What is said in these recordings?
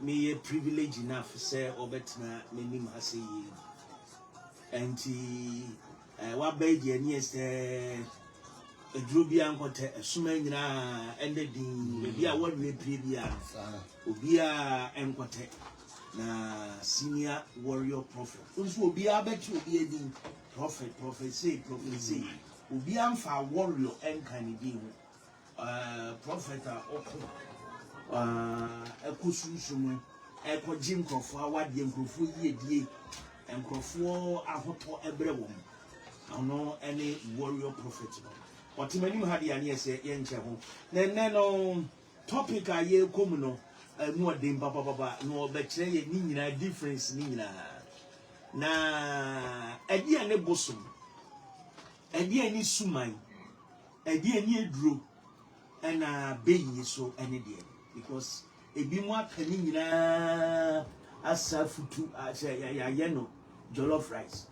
me a privilege enough say obetna menim hase yi enti what be the nearest eduro bia nkote esuma nyina ende din bia wadwe pie bia obi a enkote na senior warrior prophet nso obi a beti obi edin prophecy obi amfa warrior enkan din prophet a ekosunsumu ekogye nkrofo awade nkrofo yiedie nkrofo ahoto ebre wom ono any warrior prophet otimani mu hade ane ese ye nche ho nene no topic a ye kom no nu odem baba no obekire ye ni nyina difference ni nyina na edi ane bosom edi ani suman edi ani eduro na beyi so ane de because ebi mu akani nyina asafutu ya ye no jollof rice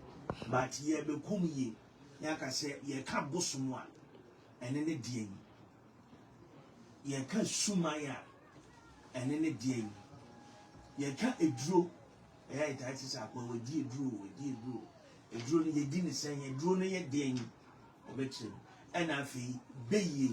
but ye be kum ye yaka say ye ka bosom a ene ne die ye ka sumaya ene ne die ye ka eduro Deities akwa we di eduro ne ye di ne sen eduro ne ye die obetire ena afi beye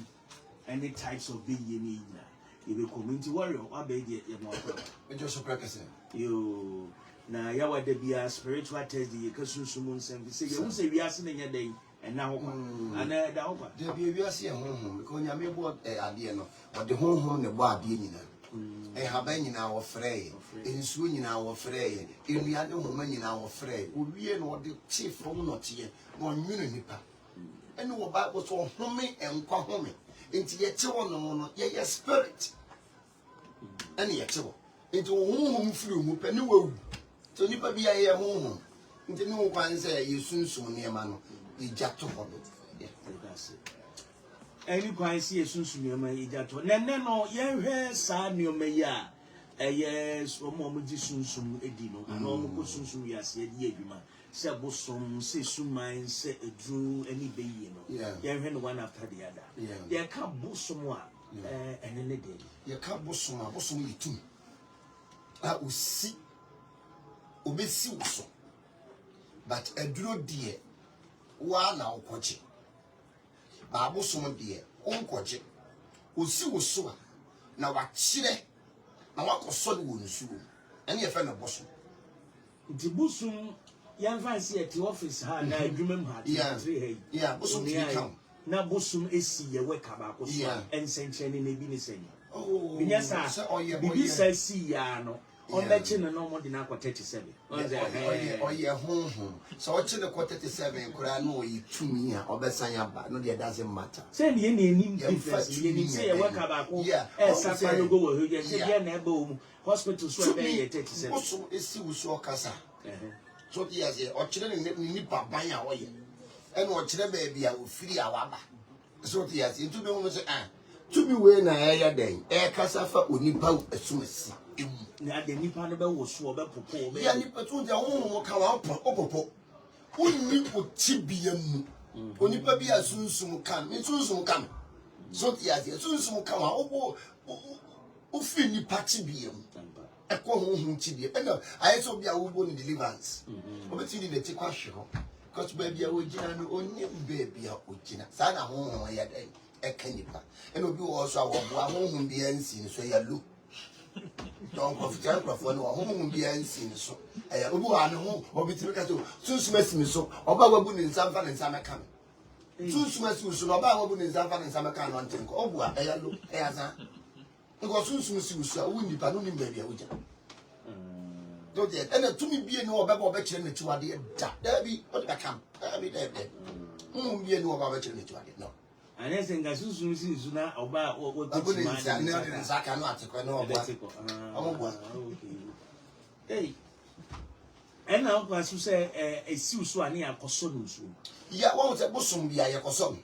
any types of beye ne ina ye be community warrior wa be die ye mo akwa e just practice yo na yawa de bia spiritual test ye ka sunsumu nsem say ye hu say wiase ne nya den ena ho kwa ana da ho kwa de bia wiase ye honhom because nyame bo ade no o de honhom ne bo ade nyina haban nyina wo frey ensuo nyina wo frey enua ne homa nyina wo frey owie no de chief from notie no nwunu nipa ene wo bible so home enkwa home enti ye chewo no ye spirit ene ye chewo enti wo honhom firi mu pe ne wawu so nipa bia ye honhom enti ne wo kwan se ye sunsun ne ma no ijato hodo that's it any kwan si esunsun ne ma ijato nene no ye hwe sa nioma yi a yes omo ji sunsun edi no ana omo ko sunsun ya se edi adwuma se bosom se suman se edru any beyi no ye hwe no one after the other ye ka bosom a ene ne de ye ka bosom a bosom yitum a osi obesi woso but eduro die wa na okoche ba bosom die onkoche osi woso a na wa kire na wa koso de wonsu ene ye fe na bosom di bosom yan fancy at office ha na adwumam ha bosom ti kam na bosom esi ye weka ba ko so ensenchene na bi ne sen binya sa bibi sa si ya no on the chin no more than 37 oye honhom so o chine ko 37 kura no yi tumi a obesan ya ba no dey doesn't matter say ye na enim difference ye ni say ye weka ba ko sapa no go wo ye say ye na eba o hospital so be ye 37 bosom esi wuso kasa so the as o chine ni baban a oye ene o chine ba bia ofiri a waba so the as into be mo say tumi we na ya den kasa fa onipa asumasi na de nipa no be wo so be popo be ya nipa tun de honhom ka wa popo onni otibia mu onipa bi asunsun kan me sunsun kan so ti ya sunsun kan wa o fi nipa tibia mu e ko honhom tibia e na aye so bia wo bo ni deliverance o be ti ni te kwa hwe ho cause baby a wo gina no onni baby a o gina sa na honhom ya den e kan nipa e no bi wo so a wo bo honhom bi ansi so ya lu don't confide for no home be ansin so eh obu anu ho obitiri ka to sunsumasimi so oba wabu ni nsamfa ni nsameka sunsumasimi so oba wabu ni nsamfa ni nsameka no ntenko obu a eyalo eyaza ngo sunsumasimi so wu nipa no ni mbia wuja do de ena tumi bie ni oba kire na tiwade da bi o de kam abi da bie ni oba kire na tiwade no anese nga susu si na oba o titima na saka no atekwa no oba amogwa hey ena o kwa su se esi usu ani akoso no usu ya won se bosom bia ye koso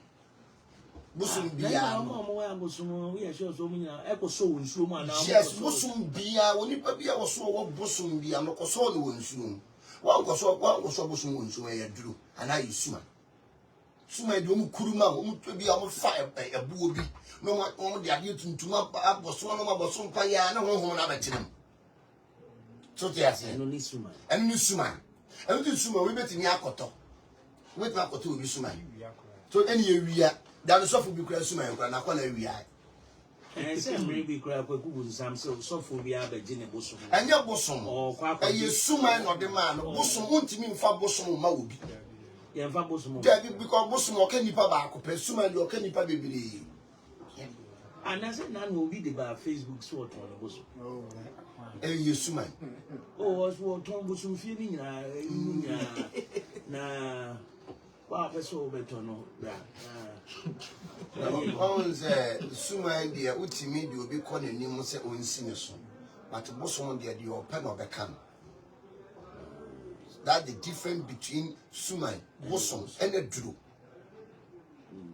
bosom bia no mo wa bosom we sure so mu nyina ekoso wonsu mu ana yes bosom bia woni pa bia wo so wo bosom bia no koso no wonsu wa koso bosom wonsu e duru ana yisuma suma de mu kuruma mu bi am fa ebuo bi no mo de ade tuntum aboso no aboso mpa ya na honhom na betirem So te ase eno ni suman eno ti suman we betimi akoto we betimi akoto obi suman so eni ewia da no sofo bi kura suman kura na kwa na ewia say maybe kura kwaku bunsam so sofo bi abaje ne bosom enya bosom eye suman no de ma no bosom untimi mfa bosom ma obi ye mfa bosom because bosom o ka nipa ba akopɛ suman de o ka nipa bebere and I said now will be the Facebook so on the bosom eye suman was what Tom bosom feeling na wa peso beto no bra on say suman de utimi de obi kɔ nanim sɛ onsi ne so but bosom de o pɛ na obɛka no. That's the difference between suman bosom and a duro.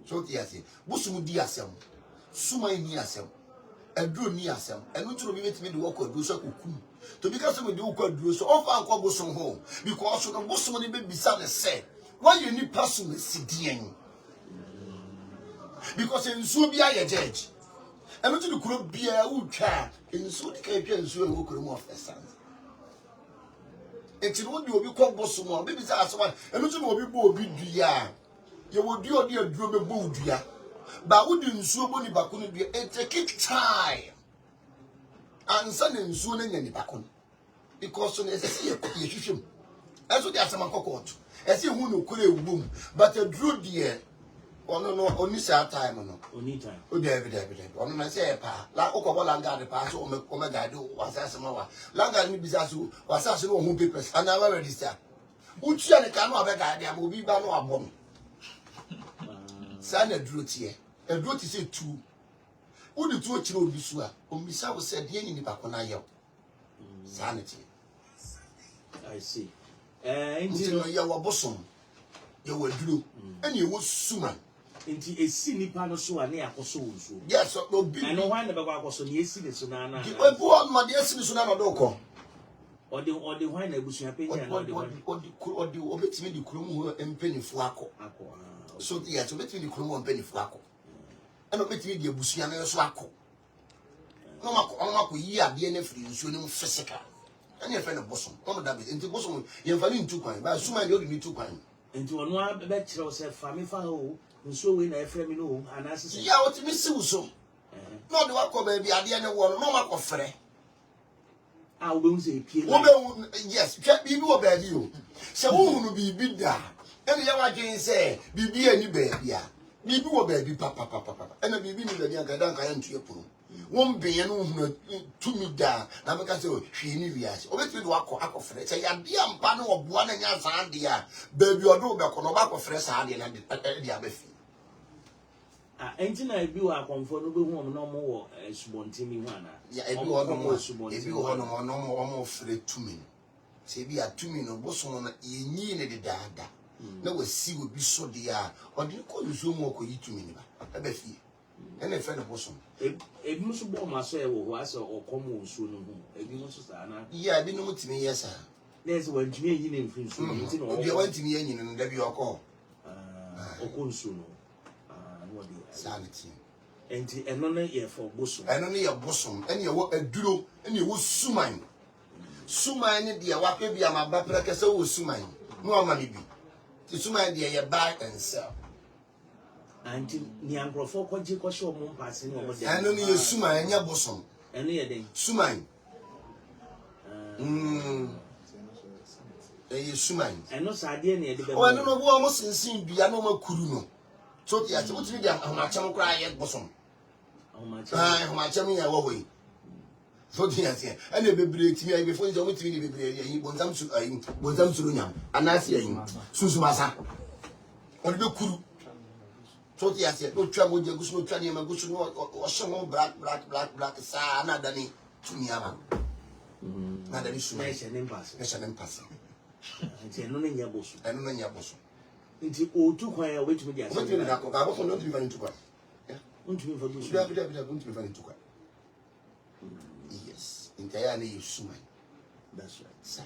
So they say bosom di asem suman ni asem a duro ni asem and no to be met me the work of do so kukum to because we do work do so offer and call bosom home because so the bosom ni be beside say why you need person sidien because in so be a judge and to the kuro bia utwa in so the ka so e wo kuro mo officer enti no de obi kɔ bosom a obi bisa asoma eno to obi bo obi dua ye wo dua odi aduro be bo dua ba wo di nsuo bo ni bako no dua it take time ansa na nsuo na nya ni bako because so na ese ye hwehwem eso de asema kokot ese hu no kure ewum but aduro de ono no oni sa time no oni time o de evident ono na say pa la okobo langa de pa so o me guide wasa asema wa langa ni bisa so wasa so no hu papers and I register utia ne ka no abega de am obi ba no abom sa na aduro tie aduro ti say tu wo de tu okire obi so a o misa wo say de ni ba ko na ye sa na tie I see nti no ye wo bosom ye wo aduro ene ye wo suman nti esi nipa no so ane akoso wonso yes no bi I know why never go akoso ne esi ne so na na di obu on ma de esi ne so na no do ko odi why na ebusu apenya na odi obetimi di kurom ho empenifo akọ so yes obetimi di kurom ho empenifo akọ ena obetimi di ebusu ya na so akọ no mako yi ade na firi nsuo ne physical ene efe na bosom no da be nti bosom ye mfa ni ntu kwan ba suma de odi ni tu kwan nti ono a be kire o se fami fa ho nsuo we na efre mi no anase ya otimi si uso no de wakọ ba bi ade ne wo no mako frɛ ah we unse pie wo yes twa bibi wo ba bi o se wo hunu bibi da ene ya wadwen se bibi ani ba bi a bibi wo ba bi papa ene bibi ni ba bi anka dan ka ya ntu epuru won benye no hunu tumi da na meka se hwe ni wiase obetumi do akofre se ya dia mpa no oboa na nya san de a ba bi odo be kono ba akofre sa de na de abafi enti na ebi wa akonfo no be hu om no mo wo subontimi hu ana ya ebi wo no mo fre tumi se bi atumi no boso no yenyi ne de daada na wasi obi so de a ode ko yuzo mu ko yitumi ne ba abafi ene fe no boso ebi muso bo ma so e wo ho ase okomo nsuo no hu ebi muso sa na ya bi no mutimi yesa there's one tumi eyi ne mfin nsuo enti no obi wantimi yenyi no da bi okọ okonsuo no sanity enti eno ne ye for bosom eno ne ye bosom ene ye wo aduro ene ye wo suman ne de wa pe bia ma ba pra kese wo suman no ama ne bi ti suman de ye buy and sell anti ni angrofo kwaje kwashe o mo mpase ne o mo de eno ne ye suman enya bosom eno ye den suman ye suman eno sa de ne ye de be o eno no bo mo sinsin bia no makuru no so ti ati mutimi dia ahomachem kra ye bosom ahomachem ya wo hoyi so ti ati ene bebre timi ayi befo nje mutimi ni bebre ayi bonzam suru nyam anasi ayi susumasa on be kuru so ti ati do twa moje gusu no twa ne ma gusu no o hye black sa na dani tumi ama na dani su na hye ne mpase nti eno ne nya bosom nti otu kwan ya wetumi dia so na ko ba bosom no tumi van tukwa untumi fa gusu da untumi van tukwa yes intaya na yesuma that's right sa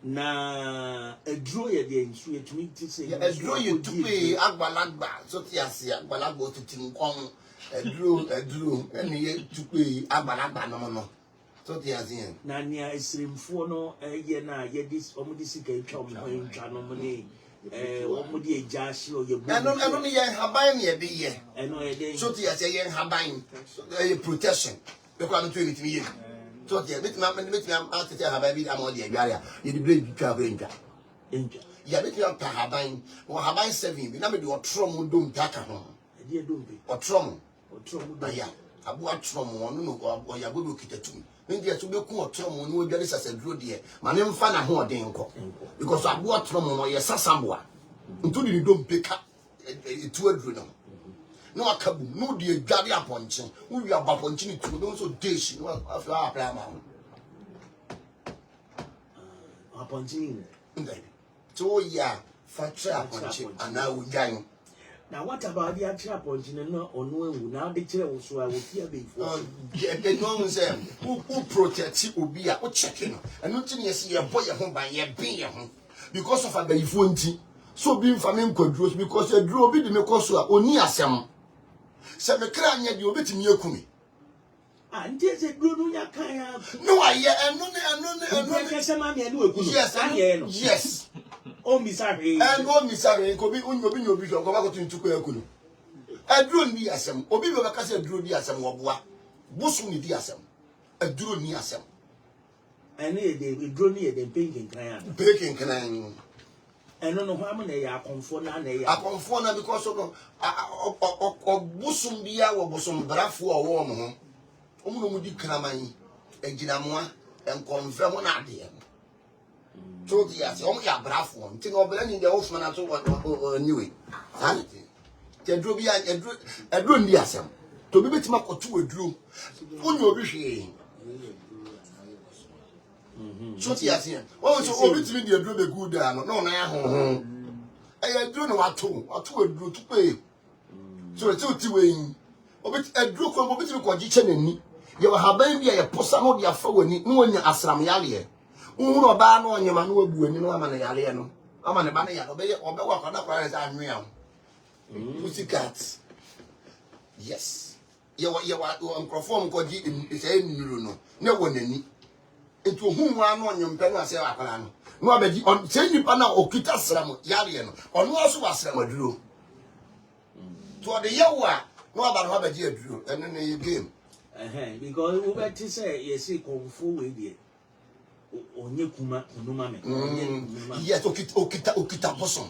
na edro ye de nsu etumi ti se edro ye tupe agbalagba so ti ase agbalagba otiti nkon edro ene ye tupe agbalagba no So the Asian. Nania is for no yena ye this omudisika chom no chano money omudi jashi or your and only yan habain ye be ye. And no day. So the Asian habain protection. The quality with me. So the bit man after the habain among the area. You debate traveling. Ya bit your habain or habain 7. We never do a trom don't taka home. Dear don't be Or trom. or trouble. Ya. I bought trom one or ya go look at two. When there to be cool trom when we get as a drew dear. My name fan a whole day because I bought trom or yes, Sambua. Until you don't pick up to a dream. No, I can't. No, dear, Gabby upon chin. We are about punching to those who dish. No, after our plan. Upon Jing. So, yeah, for trap and now we gang. Now, what about the actual punching and no on when now the chair also I will hear before. The non say who protects you will be a checking and not in your boy at home by your being because of a baby funty. So being famine controls because a draw be the Mekosua or near some. Some crying at your bit in your cumi. And there's a good one. No, I and no, yes. Oh, Miss Harry, and one Miss Harry, could be on your vision, go back to Kuku. I drew near some, or be a castle drew near some wabwa. Busumi dear some, a drew near some. And they will draw near them painting crying. Baking can I don't know how many are conform and they are conform because of Busum Bia or Busum Brafu or warm. Umudi Kramai, a Ginamwa, and confirm one idea. So the as only a braff one, think of blending the Osman at all knew it. Sanity. The Drubia and drew near some. To be bit or two a drew. On your wishing. So the as here. Oh, so all between the drew the good down. No, now. I don't know what two a drew to pay. So it's 2 way. A drew from what you call Gichan. You have been a possano dia forward, no one asram yalia. Uno bano and your man will be no man alieno. I'm on a banana or walk on up as I'm real. Pussycats. Yes. You are perform God is a no one any. Into whom one on your pen was a no, but on send you pana or kita sram yaliano, or no also was sram drew. To the yawa, no about how a dear drew, and then you game. Because we were to say, yes, he come forward here. Onye kuma kunuma me. Yes, okita bosom.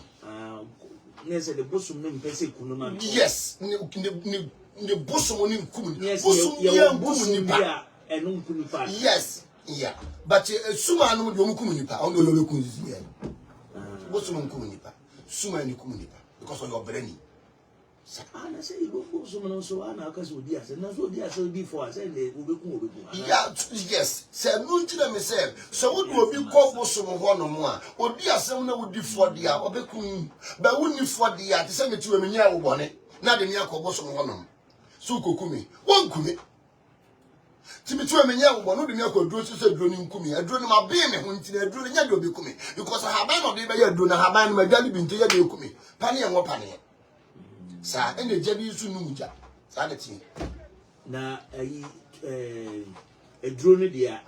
Yes, the bosom name pese kunuma me. Yes, the bosom oni kumu. Bosom ya bosom ya enu kunipa. Yes, yeah. But suma anu de omukumu nipa. Ono lo kunzi ya. Bosom omukumu nipa. Suma ni kumu nipa because of your brain. I say you go so so and because we dear and so dear so before I said they will be. Yeah, yes. Say no to them say. So what will be called bosom ho no mo a. Odi asem na wodi for dia obekun. Ba woni for dia te say me tu enya wo bone. Na de me akọ bosom ho no. So kokumi. Won kumi. Ti me tu enya wo bone, de me akọ duro so say duro ni nkumi. Aduro ni ma be me ho nti na aduro nya de obekumi. Because haban no de be ya duro na haban no ma dwale bi nti ya de ekumi. Pane en wo pane. Sa ene jabi su numuja sanity na a drone dia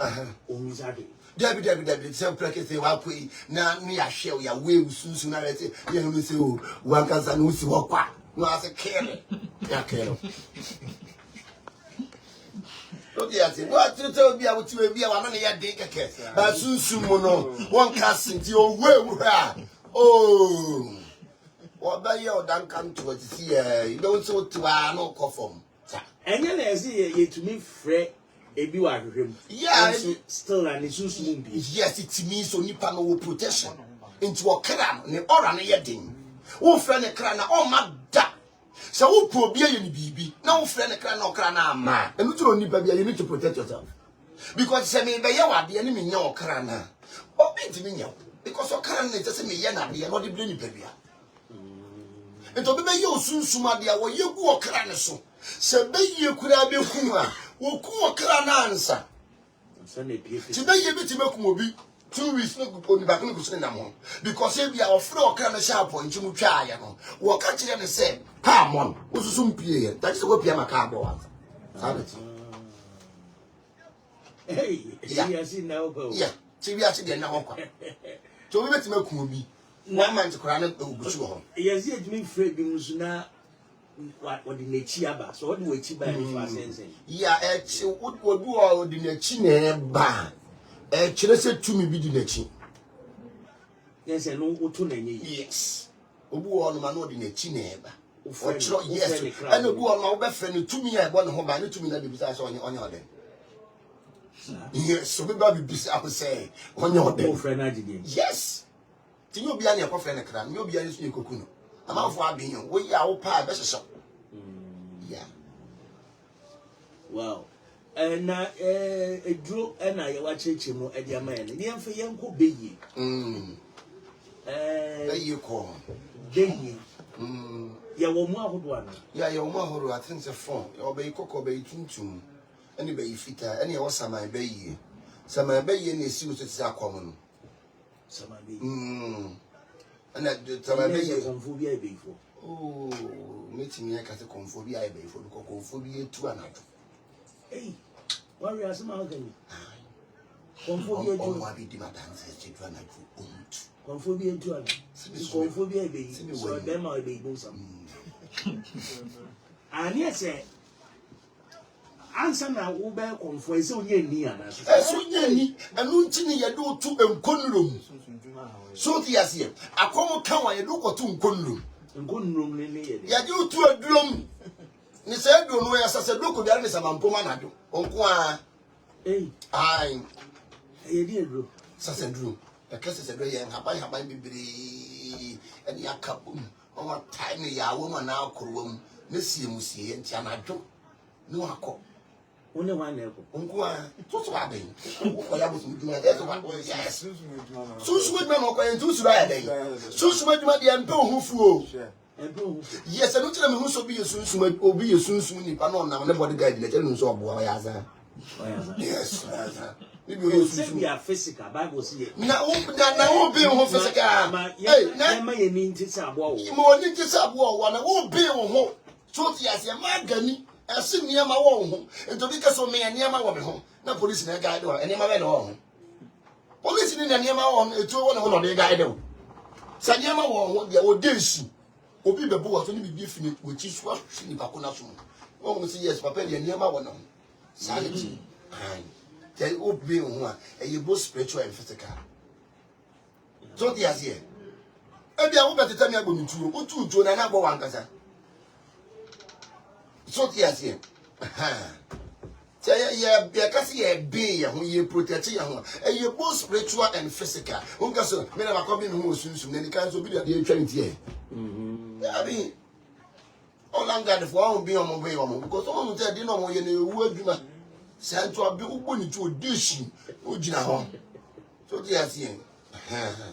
omizade David say preke say wa koi na me ya hwe ya we sunsun na rete ye no say o wan kansa no si wo kwa no ase kele ya kele o dia say what to tell bia wo ti we bia wa no ya de keke ba sunsun mo no won kasin ti o we ha oh Oba ye odankan to see you don't so to no conform. Enya na ese ye to me frɛ ebi wa hwehwem. Yeah, still and it's so be. Yes, it means so nipa no protection into okra ne ora ne yedin. Wo frɛ ne kra na o ma da. So wo probia ye ni bibi. Na wo frɛ ne kra na okra na ama. Enu to nipa bia you need to protect yourself. Because say me be ye wa de ne me nya okra na. O bi ti me nya. Because okra na say me ye na de no de bli nipa bia. Ento be ye osunsuma de a wo ye gu okra ne so se be ye kura be kum a wo kum okra na ansa ansa na pie ti be ye bi ti be kum obi 2 weeks no go ni back no go so na mo because e bia ofre okra na sha point mu twa aye no wo ka kire ne se pa mon osusum pie ye that is go pie maka abo wa sabeti Hey, yeah, see now go. Yeah, see we actually now. So we met me kubi. One man to crown it to Yes, yet me afraid be musuna what the nature aba. So what do we achieve by the sense? Yeah, what would do all the Nachine ba? Chile to me be the Nachi. Yes, and no to any. Yes. Obu on man or the Nachine ba. Yes, and the boy my best friend to me. I want home by to me that besides on your day. Yes, so we baby busy. I would say on your day. Yes. You'll be any coffee and a cram, you'll be any cocoon. I'm out for being we are all pie best shop. Yeah. Wow. And a drew and I watch him at your man. The young for young could be You call. Baby. Ya woman would one. Yeah, your mother, I think the phone, or bay cocoa bay tum. Any bay fitter, any or some I bay. Some I bay any suits are common. And that the time I bay phobia before. Oh, meeting me a catacombia before the cocophobia to another. Hey, warriors, Malcolm. Conphobia to my be my dances, children. Conphobia to another. Conphobia be so them I be do some. And yes, answer now, Uber confoy so near. So nearly, and Luntini ya do to a conroom. So the as here, I come count and look or two conroom. And conroom, ya do to a drum. Ni said, don't know as I said, look at this about Pomanado. Unqua, eh, I, dear, Sassandrew. The cases are very happy, baby, and ya couple. On what time ya woman now, Corum, Missy Musi, and Tianajo. No, I call. Only one level. Unqua, what's happening? What I was doing, that's one was yes. So sweet man, okay, and two Friday. So sweet money and Bo who flew. Yes, I don't tell me who so be a soon soon will be a soon soon if I know now nobody guide the tell so boyaza. Yes, maybe you say we are physical, Bible say. Now be on physical. Hey, now my mean to say about you more need to say one won't be on home. So yes, your magani, I see near my home, and to because of me and near my woman home. No police in a guide or any man home. Police in a near my home, it's all one of the guide. Sanyama won the audition. Obi bebo was only be definite which is what she bakuna so. One say yes, papa the near one. Sanity. Tell obi on you both spiritual and physical. So the as here. Ebi a wo better tell me about me too. O too to na na go wan kasa. So the as here. Say ya kasi ya be ya ho ye protect ya ho. You both spiritual and physical. Unka so me na makobi me ho sunsun na ni kan so bi dey twa ntie. I mean, all I'm got for be on my way on because someone said, you know, when you were sent to a big bunny to a dish, Ujina home. So, yes,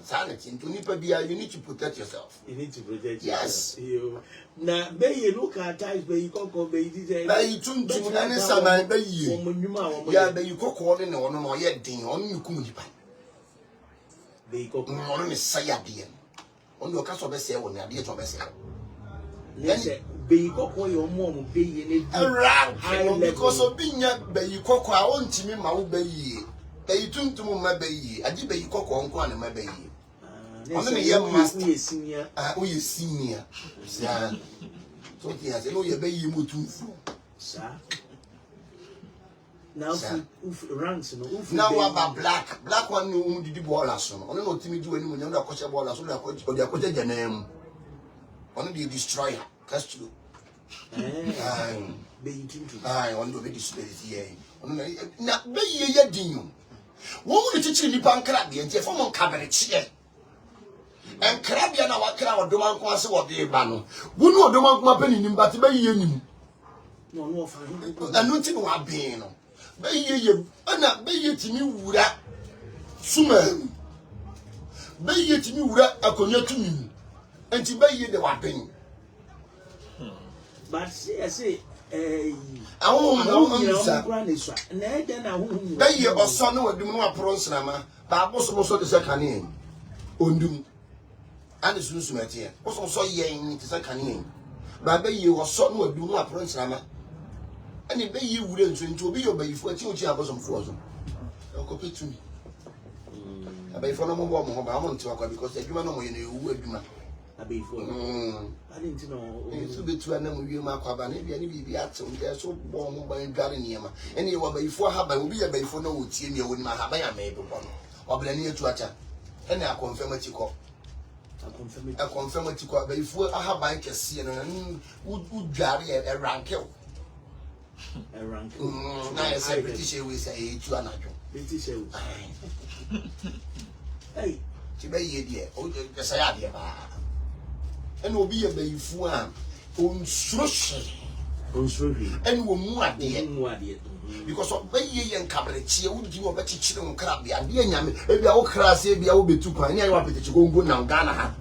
sanity to Nipabia, you need to protect yourself. You need to protect yourself. You now, bay you look at times where you can't go, baby. Bay tune to any summer, bay you. Yeah, bay you cook calling or yet ding on you come. They cook on a sayadian. On your castle, best say, when you're dear to best say. Yes, be cook your mom, be in it. Because of being yet, bay you cook our own team, my bay. Bay tune to my bay. I did bay cook on one and my bay. I'm a young master, senior. We is senior. So, yes, I know your bay you move to. Sir. Now, ranks now about black one who did the ball last one. Only not to do anyone younger coach ball as well as the coach the name. Only the destroyer. That's true. I want to be displayed here. Now, be ye ding. What would you teach me pancrabi and form on cabinet chair? And Carabia now what crowd do man cause what they ban. Who know the man company in but be ye. No, I don't think what being. Be ye, and be ye to me would that summer. Be ye to me would that a cognac to me, and to be ye the weapon. But see, I say, I won't know, then I won't be ye or son or do not prosama, but also the second name. Undum and the Susumatier, also so yang the second name. But be you or son or do not prosama. And if you wouldn't to be obeyed for 2 years of frozen. copy to me. About for no more moment to because the human no you adwuma. Abi for. I didn't know. So be to anam wi ma kwaba na bia ni bibi atem dey so bo mo ban dware niema. Ene wa bayifo haba obi ya bayifo na wotie mi woni ma haba ya me be bo no. Obla ni etu acha. Ene a confirm atiko. A confirm atiko bayifo ahaba kese no u dware e rankel. E rankel. Na ya say British we say etu anajo. British we. Hey, ti be ye die o je say ade ba. And will be a baby for on structure. And will move at the end. Because of Bay and Cabaret, you would give a better chicken crab, and be a yam, maybe our class, maybe I will be too pioneer, you want to go now, Ghana.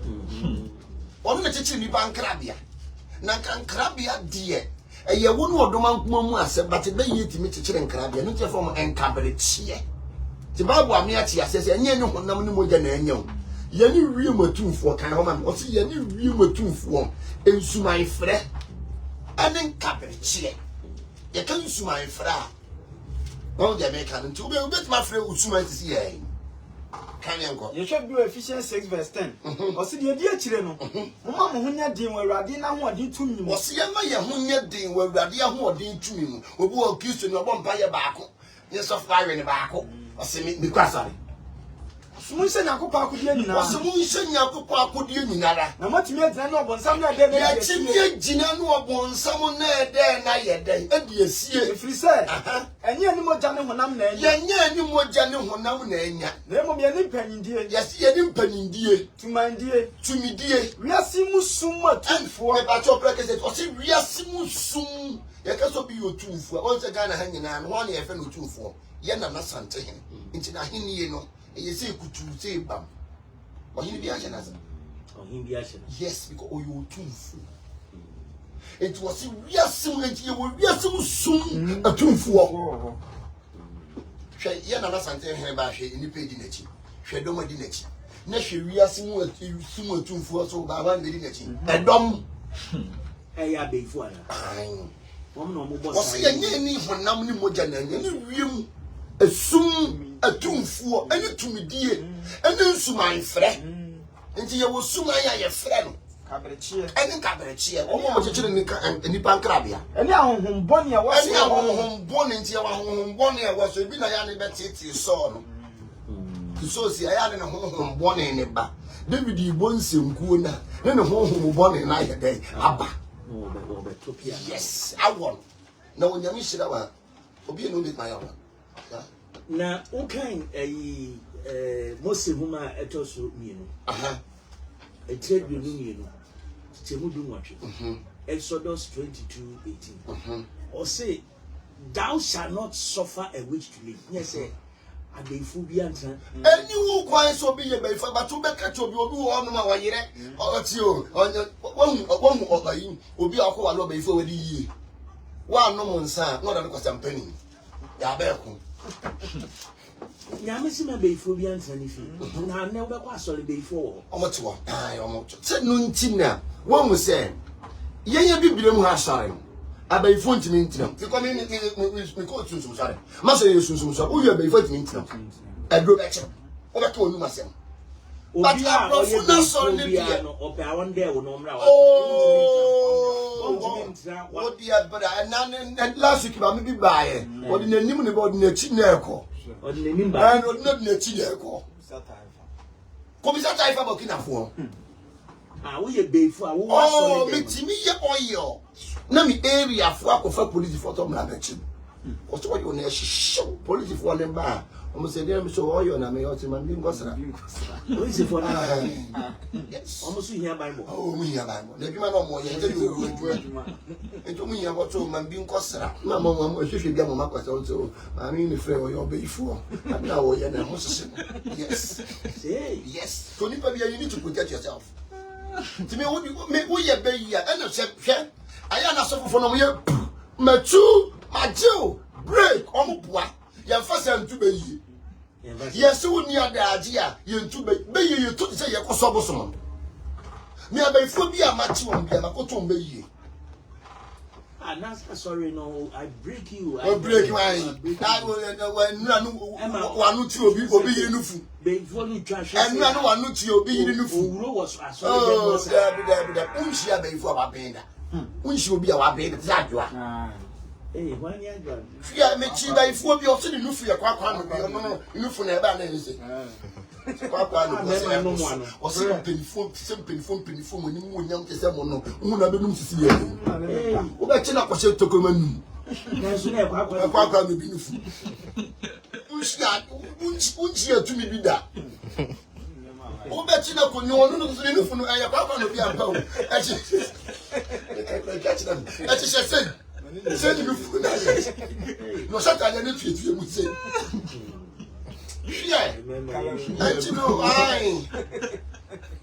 One the chicken, you ban crabia. Nakan crabia, dear. A year one or Doman said, but it may eat me to chicken crabia, not from and Cabaret. The Bible Amiatia says, and you know, no more than any. Yeni real motu for kan homa o se yeni real motu for ensuman frɛ anen kaberchie ye kan ensuman frɛ o de me kan nti o bet ma frɛ ensuman ti se ye kan yanko ye hwɛ bio Ephesians 6 verse 10 o se de di akire no moma mo honya din wa Awurade na ho ɔden tumi mu o se ye ma ye honya din wa Awurade ho ɔden tumi mu obi o Kristo no bɔ mpa ye baako ye so fa we ne baako o se mi kwasare Munse nyakopa akudie nyina. Wose munse nyakopa akudie nyinara. Na matimi agina na obonsam na de na ya timi agina na obonsam na de na ye den. Edi esie. Efiri se. Enye ani moja ne honam na enya. Yenye ani moja ne honam na enya. Na emo ye ni mpanyindie. Yes, ye ni mpanyindie. Tumidie. Wiase musum atumfo. Me ba cho president. O se wiase musum. Ye ka so bi otumfo. O se Ghana ha nyina no ho na ye fe no otumfo. Ye na na sante hen. Nti na henie no you say kutu say bam. Or he be action as yes, because you too full. It was we are similar to you, we are so soon a too full. She na sante hen ba hwe ni page na chi. Hwe dom di na chi. Na hwe we are similar too full so ba wan di na chi. Edom ya be fu ana. Wom no mo boss. O se ye ni honam ni moja na ni wiem esum atumfuo ene tumidie ene nsuman frɛ nti ye wo suman ya ye frɛ no kaberechie omo mo chechire ni pankrabia ene ahonhom bɔne a wɔse ahonhom bɔne nti ye ahonhom bɔne a wɔso bi na ya ne betete so no so si ya ne ahonhom bɔne ne ba David ibo nsenkuo na ne ahonhom bɔne na ye den aba yes awon na onyame hyira wa obi no be my own na ukan Mose huma etoso mienu etrade no mienu temu du nwatwe Exodus 22:18 or say thou shalt not suffer a witch to live. Yes say abefu bi antra eni wo kwan so bi ye befa ba to be ka to bi obi wo no ma wa yire o ti o won obayi obi akwa lo befa wadi yi wa no mo nsa no da ko sampani ya be ko nyame si ma beifo bi ansa ni fi na ne wo be kwa asole beifo omoto omoto se no ntina won mu se yenya bibire mu ha asare abeifo ntimi ntina because me ko tuntum sare ma se yesunsun so wo ye beifo ntimi ntina edro be che wo be ka onu masem obi a oye beifo no ope awon de wo no mra wa what the brother and last week ba me bi baaye odi nanim ne ba odi na chi na eko odi nanim ba and odi na chi na eko ko bi sa taifa ba kinafo wo ye beifo a wo wasole me timi ye oyo na mi area fo akofa police photo mra na chi o so yo na show police fo le ba o mo se dem so oyo na me o ti man bi ngosra police fo na yes o mo so hia bible o mo hia bible na djuma no mo ye nte yo wo djuma ento mo hia boto man bi ngosra na mo hwehwe bia mo makwasa o so ma mi ni frɛ o yo beifo na wo ye na mo sese yes yes so nipa bia you need to protect yourself timi wo ye be ya eno hwɛ aya na so fofo no mo ye matu majo break omboa ye fa se ntu be yi ye se woni adaji a ye ntu be yi ye to se ye koso bosom me abaifo bi a machi won bi a makoto be yi sorry, no, I break you. I break mine. I will one to obi nufu. Before you trash, and no one to obi nufu. Was oh, unshia before our benda. Unshi will be our benda. Hey, when you're done. Fear me cheap by 4 years in nufu ya kwa no nufu na ba na ese. Or some penifon when you young to some no, Muna Benum to see you. What China was to come in? Quack will be beautiful. Unshia to me be that. Oh, but China could no one know from I will be a pound. Catch them. That is a thing. Send you food. No, such I didn't fit you would say. Yeah, and you know,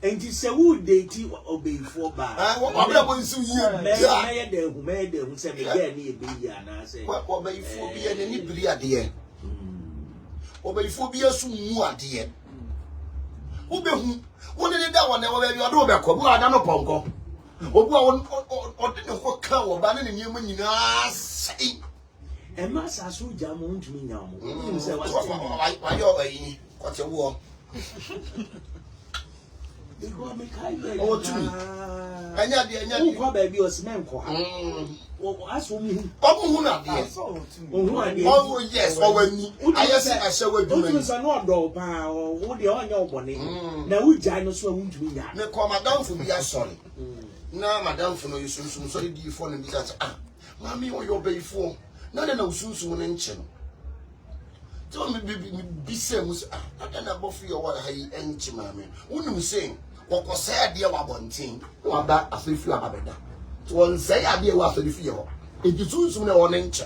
and you say, who deity obey for bad? What about you? Mayor, who made them say, and I say, what obey for be an anybody, dear? Obey for be a soon, dear. Obey whom? What did that one ever be a doorbell? Who are not pongo? Or didn't what cow or banning in human, you know, say. And Master so jam on to me now. Why you're what's your war? They go make high. Oh, to me. And yet, baby was man. Oh, as for me, oh, yes, or when I say I shall do it. I know dog or what the on your bonnet. Now we giants won't to me. No, call Madame for me, sorry. Now, Madame for no use, sorry, do you phone and be that? Ah, Mammy, or your baby for. None of those soon mention. Tell me, be same. I don't know both your what I ain't, mammy. Wouldn't you say, what was said, dear Wabonting, or that as if you are better? To one say, I dear was the fear. It is soon on inch.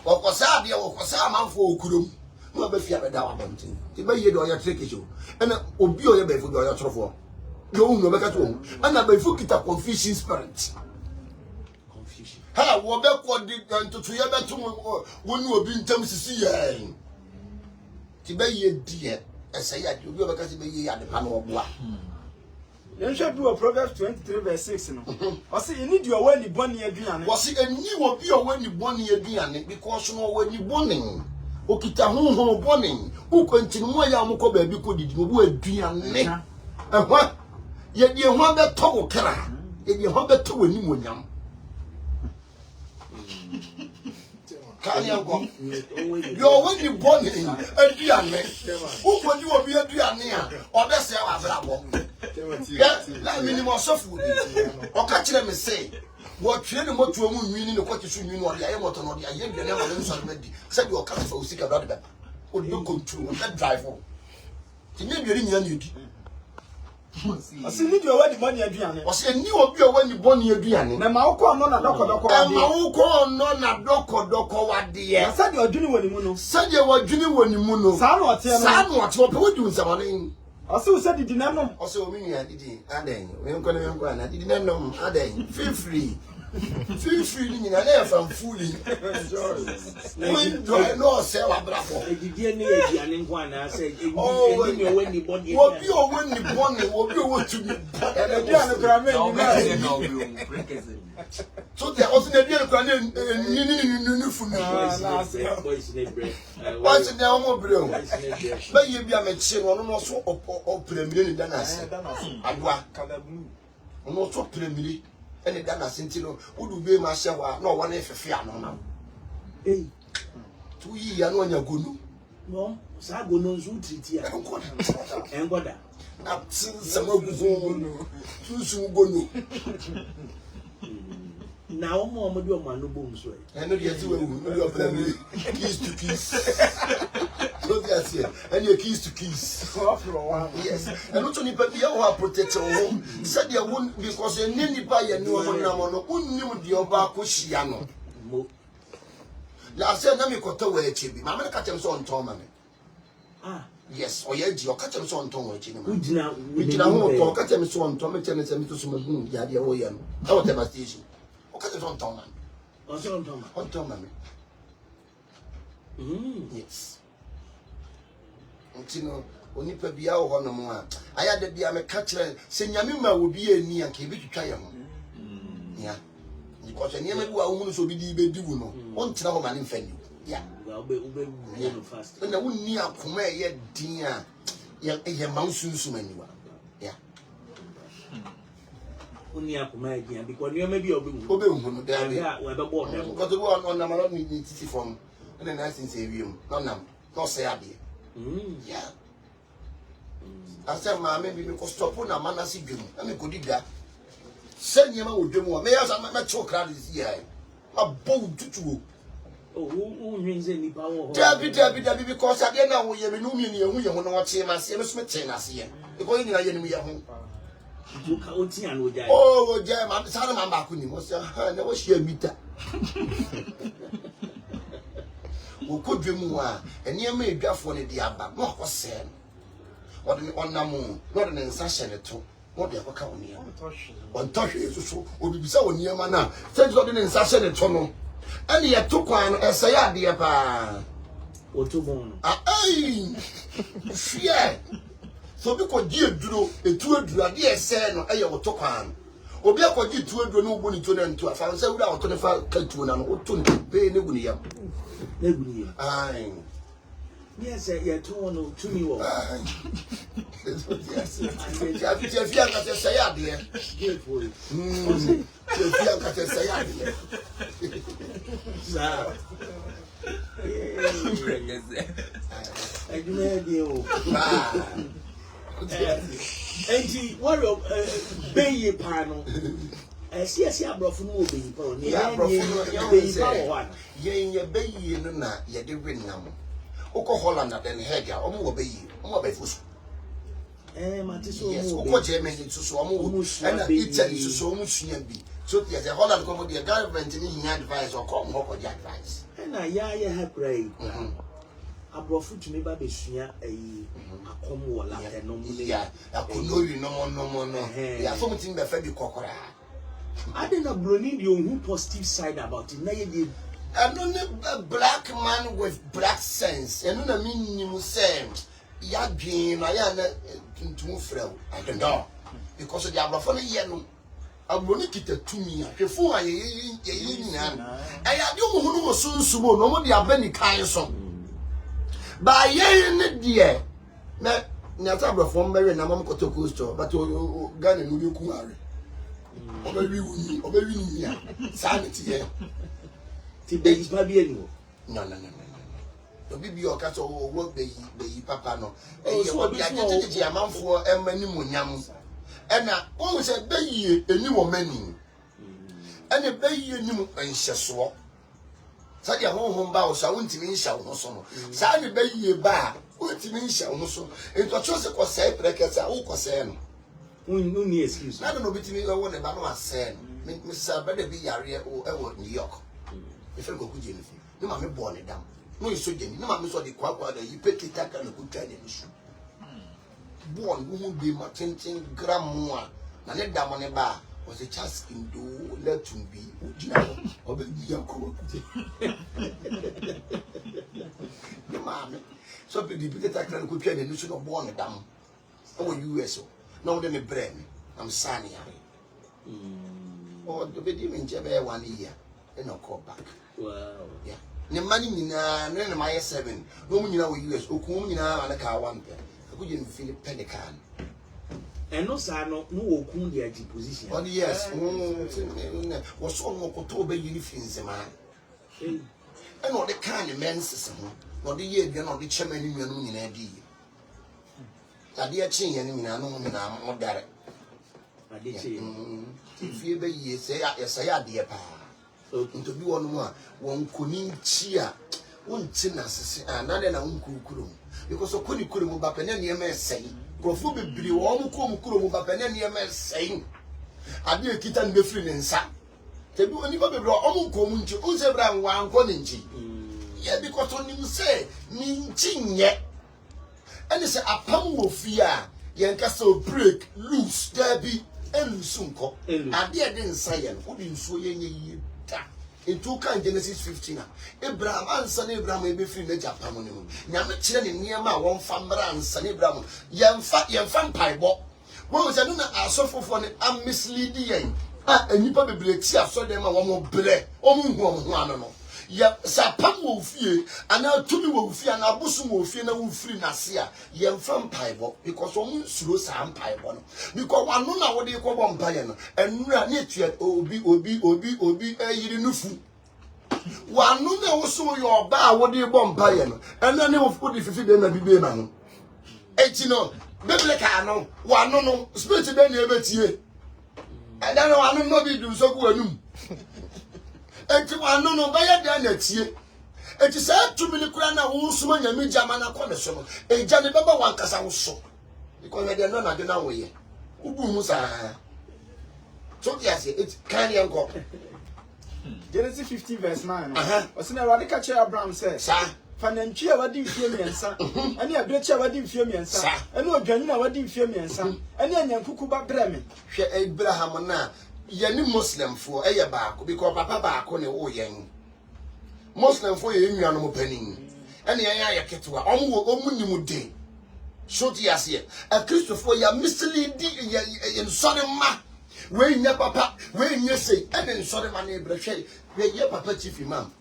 What was said, dear, what was a man for Kurum? No, be fear about Wabonting. The way you do your trick issue, and obey your baby for your trouble. You know, back at home, and I may forget a confusing spirit. Ha, what backward did to Yabatu when you have been tempted to see ye. Tibay, dear, as I had you because you had the panel of black. You should do a Proverbs 23 verse 6. I say, you need your when you born near Diana. Was it a new of your when you born near Diana because you know when you borning? Okita home borning, who continue Yamuko baby could you word Diana? And what? Yet you want that tall car, yet you want that to a new one. You're when you born in a Diana. Who would you be a Diana? Or that's our bravo. Let me more softly. Or catch them and say, what train what to a moon meaning of what you should mean or the Ayamoton or the Ayan never said you're coming for sick about that. Would you come to that driver? It may be in your I see you already money Adrian. Was a new of you when you born your Diana. Now, Malcolm, not a doco, and Malcolm, not a doco, what dear. Said you are doing when you know. Said you were doing when you know. Son, what doing something. Also said you didn't know. Also, me, I didn't. We are going to go and I didn't know. Feel free. Feel free in an air from fooling. When do I know, sir? You didn't need an inquiry. I said, oh, when you born, what you are when you born, what you want to be. So there wasn't a real granny for me. What's the name of Bro? But you be a machine, one also open a million than I said. And what Calabu? Almost open a million. And the Dana Sentino would be my shower, no one if a fear no. Eh, 2 years, no one you're good. No, Sago knows who treat you. And got that. Now, since some of you too soon go no. Now, more of your man, no booms. I know you're doing your family keys to keys. And your keys to keys. Yes, and not only but you are protected home. Said you won't because you need buy a new one. Who knew the Obacushiano? Last year, Nami Cotowe Chibi. Mamma catch him so on Tom. Ah, yes, or yet you catch him so on Tom. We did not catch him so on Tom and send him to some Yadia Oyan. I was devastation. Or catch him on Tom. On Tom. Yes. Tino, only Pabia or Honomoa. I had the Diame catcher, Senyamima will be a near Kibi to try him. Yeah. Because any maybe a woman so be di wu no. Won tena ho mane mfa ni. Yeah. Ube fast. Na wonni akoma ye din a ye mansunsu maniwa. Yeah. Unni akoma ye din because you maybe obe hu no there. Yeah, we be board them. Because we on na ma ni titi from na na sin say wiem. No say ade. Yeah. I said, ma, maybe me stop na manasi dwem. Na me kodi da. Send yema wo dwem wo. Me ya sa me cho crowd this year. Ma bow tutu. Oh, who means any power? Dabi because again na wo ye me no mi ni ehu ye ho no wo che ma se me so me che na se ye. Because you na ye ni ye ho. You ka oti an wo jai. Oh, wo jai ma sa na ma ba ko ni mo se ha na wo hia mita. Wo ko dwem wo a ene ma edwafo ne de aba. No ko se. What the onamu, not an insashen at all. What the other on touch is so, or be so near mana. Says what an insashen at all. And he had took one as I had the apa. Or two bone. Aye, yeah. So because dear drew a 200 dear sen or a took one. Or be a quite 200 no money to them to a found so without 25 cartoon and what to pay Nebunia. Aye. Yes, you're torn to me. Yes, if you got to say, dear, Beautiful. If you got to say, I do not deal. And what of Bay panel? I see a sabro from moving. Yeah, one. Ye, your baby, no, ye did win number. Oko Holland then head ya omo obe fusu matiso yes oko Germany to so omo and Italy to so omo sua bi so yes the Holland come the government ni yin advice or come ho the advice na ya help right abrofu to me ba be sua akom wo la no mu ya akono no ya so mutin be fa bi kokora I didn't broni the own positive side about it na ye I don't know a black man with black sense. I don't mean you say, ya dream, I am to frail. I don't know. Because of the Abrafona Yenu, I'm going to get to me. Before I don't know who was soon sumo, nobody have any kind of song. By yen, dear, Natabra from Mary and Amam Kotoku store, but Ghana will you come. Obey me, sanity. Is baby anymore. No. The baby or cat or work the papa no. So be identity a man for a many munyam. And now always a bay a new many. And a bay a new and shaswa. Such a home bow shall to me shall no son. Sally bay a bar, what to me shall no so. It was just a say breakers are all concerned. No excuse. I don't know between me or one about my son. Mr. Better be area or New York. If I go to Jennifer, no mammy born it down. No, so Jenny, no mammy saw the quack that you pay it and a good training issue. Born won't be my 10 gram more. And let down on a bar was a chance in do let to be or be young. No mammy. So the big attack and could train and you should have born it down. Oh, USO. No, then a brain. I'm sunny. Or the baby in Jabba 1 year. No call back. Wow. Yeah. The money in my 7. No one you know US. Okum in a car 1 pair. I couldn't feel a penny can. And no sign no okum the position. Oh, yes. Was so more October uniforms, man. And all the kind of men system. Or the year you're not the chairman in your noon in a D. I dear chain and I know I'm more direct. I did say, if you be ye say, yes, I dear pa. Into be one kunin chia, one chinas, and another uncle. Because of Kuni Kuru Bapen near me saying, Profu be one Kuru Bapen near me saying, I be a kitten be free and sa. They do any baby brought on to Uzebra one coninchi. Yeah, because when you say, mean ching yet. And it's a pound of fear, Yankaso break, loose, there be, and Sunko. And there didn't say, and wouldn't so ye. In 2 Genesis 15. Abraham and son Abraham may be free in the Japan. Yamachin in Niama, one famra and son Abraham. Yam fat, yam fan pie bop. What was I doing? I suffer for it. I'm misleading. enipa bebre ti aso dem a wo mo bre o mu hu o ho ano no ya sapam wo fie ana tumi wo fie ana abusum wo fie na wo free na se a ye mfa mpaibo because o mu suro sa mpaibo no because wanu na wo de ko bo mpaye no enura na etua obi yiri nufu wanu na wo so yo ba a wo de bo mpaye no ena ne wo fu de fifi de na bibe na ho eti no beble ka no wanu no spirit be na ebetie eda no wanu no bi du so ku anum enti wanu no ba ya de na tie enti say tumi ni kura na wo suma nyame jama na kɔ ne so no eja ne baba wankasa wo so because we dey no na de na wo ye ubu mu sa so yes it can yanko Genesis 50 verse 9 osina radical chair Abraham says sa fanantwi a wadi mfie miensa ene abrechi a wadi mfie miensa ene odwanyi a wadi mfie miensa ene anyankuku ba breme hwe Abraham na ye ni Muslim fo eye baako because papa baako ne wo yen Muslim fo ye nnuano mo panin ene yen ayeketwa omu nimu den so ti ase a Christopher ya mislead ye sorry ma we nya papa we nya sei ene sorry ma na ebrehwe ye papa chief imam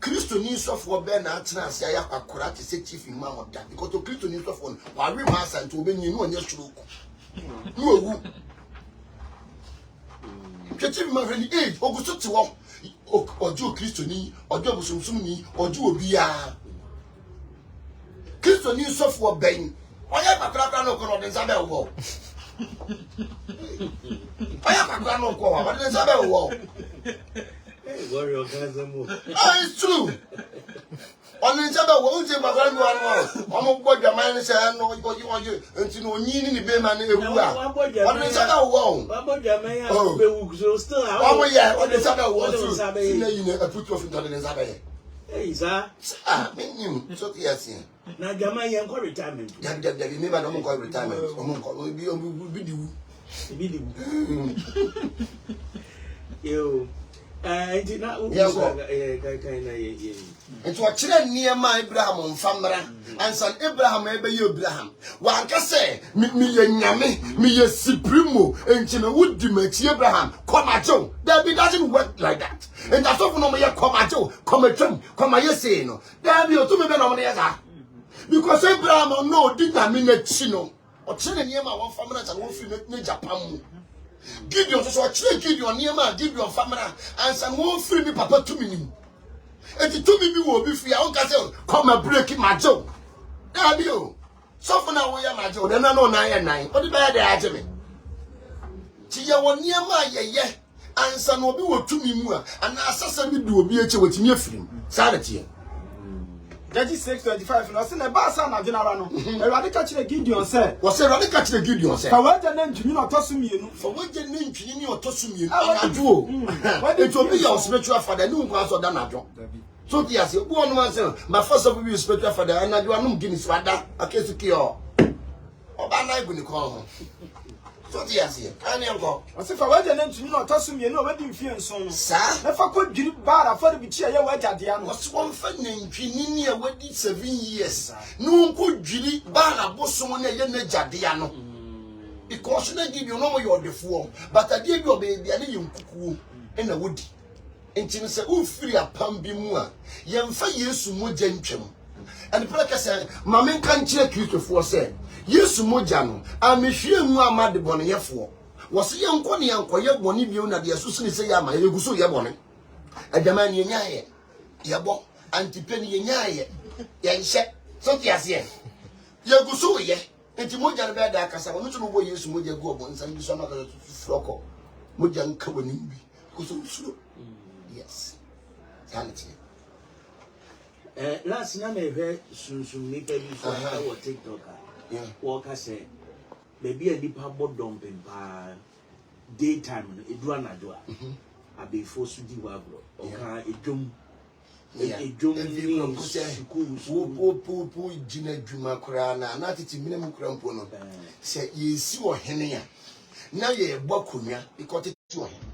Christo ni sofo be na atena ase aya akora te se chief imam oda because to Christo ni sofo wa we ma asa nto obenyi no nya stroke no owu chief imam really age oguso ti wo ojo Christo ni ojo busumsum ni ojo obi ya Christo ni sofo ben oya pakra no ko de nsabe wo oya pakra no ko wa de nsabe wo Warrior Gazamo. It's true. On the other one, you are almost what your man said, no, you want you, and you know, you need to be man. On the other one, oh, yeah, on the other one, I put off into the Zabe. Hey, sir. Ah, you, so yes, now Gamma for retirement. Never no more retirement. Will be You. I did not and to a children near my Abraham on Famra and son Abraham, maybe you Abraham. One can say, me yame, me a supremo, and China would dimach Abraham, come at Joe. That doesn't work like that. And that's often no more come at Joe, come at Trump, come at say no. There be to me on the other. Because Abraham no did not mean a chino or children near my one family and one free Japan. Gideon so actually Gideon near my Gideon family and some one free me papa to me. And the 2 me will be free. I won't come and break my jaw. There you. So for now, we are my jaw. Then I know 9 and 9. What the bad idea me? Tia one near my ye, and some will be what to me more. And assassin will do a BH with me free. Sanity. Judges 6:25 no say na ba sa na general no Erade ka kire Gideon say was a radical to Gideon say fa waje na ntwini na otoso mienu for waje na ntwini ni otoso mienu anaduo it will be your spiritual father no nkwa so da najo so ti ase bu onu man say my first of be spiritual father anaduo anum gini swada akesu ki o oba na igu ni ko ho so ti ase kan yanko o se fa waje na ntwini na otoso mienu o wadi mfie nson no sa na fa ko dwiri bara fa bi chi ya waje ade ano was one fa na ntwini ni e wadi 7 years no ko dwiri bara bosom na ye na jade ano because na give you no your defo but ade bi obebi ade ye nkukuo na wodi enti se o firi apam bi mu a ye mfa Yesu mogya ntwam and pray say mamen kan kire Christopher say Yesu mogya no amehwie mu amade bone yefo wo se ye nko ne yankoye bone bi na de asu sene se ya ma ye guso ye bone adama ne nyaaye ye bo antipeni ye nyaaye ye nhye so ti ase ye guso ye enti mogya no be da akasa wo no bo Yesu mogya gu obo nsan bi so na ka froko mogya nka woni bi guso suro yes sanity last na me he sunsun ni pe bi so I will TikTok yeah wo ka say baby a nipa bodom pempa daytime no edu anado a abefo su di wagro o ka edwom edwom ni school jina dwuma kura na titi minimum kura mpo no se yesi wo hene a na ye bokonwa because titi wo hene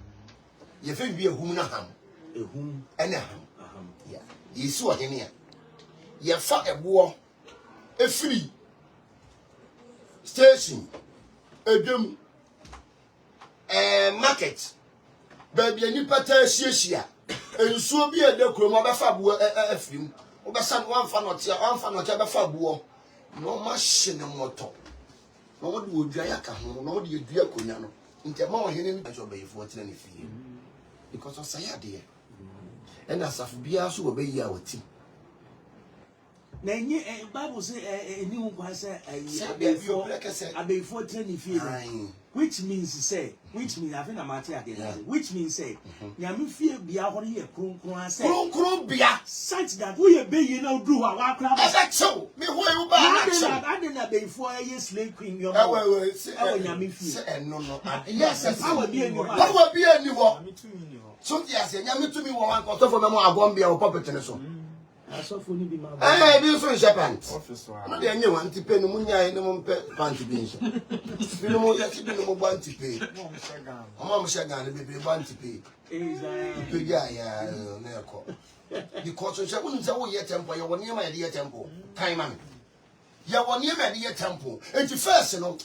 ye fe bi ehum na ham ehum ene ham yeah yesi wo hene a ye fa ebo efiri station edwom market baby any pata shia. And so be a decrum of a fabu a film. Obasan one fan or ever fabu. No machine no motor. No one would Jayaka, no dear Diaconano. In the morning, I shall be 14 feet. Because of Saya dear. And as of Bias will be our team. Then Bible say a new one say I be 14 feet. Which means say, which means I think I'm at which means say, Yami fear be out here, Crumbia, such that we be you know do our crowd. That's so. Me who you buy? I didn't be 4 years slave queen. Your Yami fear. No. Yes, I will be anyone. I will be anyone. So yes, Yami to me one quarter for them. I won't be our puppet in so. I saw for you be my be so shepherd. Not the anyone to pay no money in the panty beans. You know, you want to pay. Mom Shagan, baby, want to pay. Yeah, because I wouldn't say, oh, your temple, you're 1 year, my dear temple. Time, man. You're 1 year, my dear temple. And the first, you know.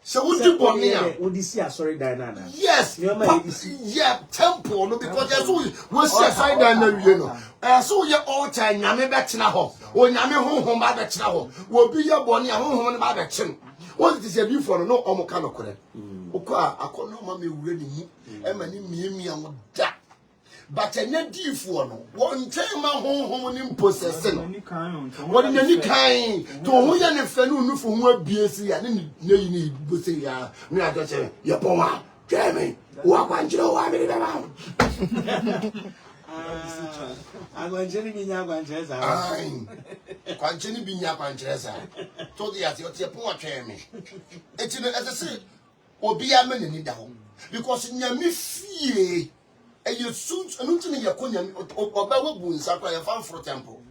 So would you want me? Would you see a sorry Diana? Yes, yeah, temple, no, because there's always what's the side down, you know. I saw your all time, Yammy Betchinaho, or Yammy home by Betchinaho, will be your bonny home by Betchin. What is a view for no Omokano? Oka, I call no mammy ready, and many me and that. But a net deep for no one time my home in possessing. What in any kind to who and if no for who BSC and then you need to say, yeah, me I just say, your poma, Jamie, walk on Joe, I mean, I'm going to be now, I'm continue being your Panchesa. Told the as your poor Jamie. It's as I say, or be a man in the home because in your fear. And you soon, and to me, your conian or Baba Boons are quite a fan for temple.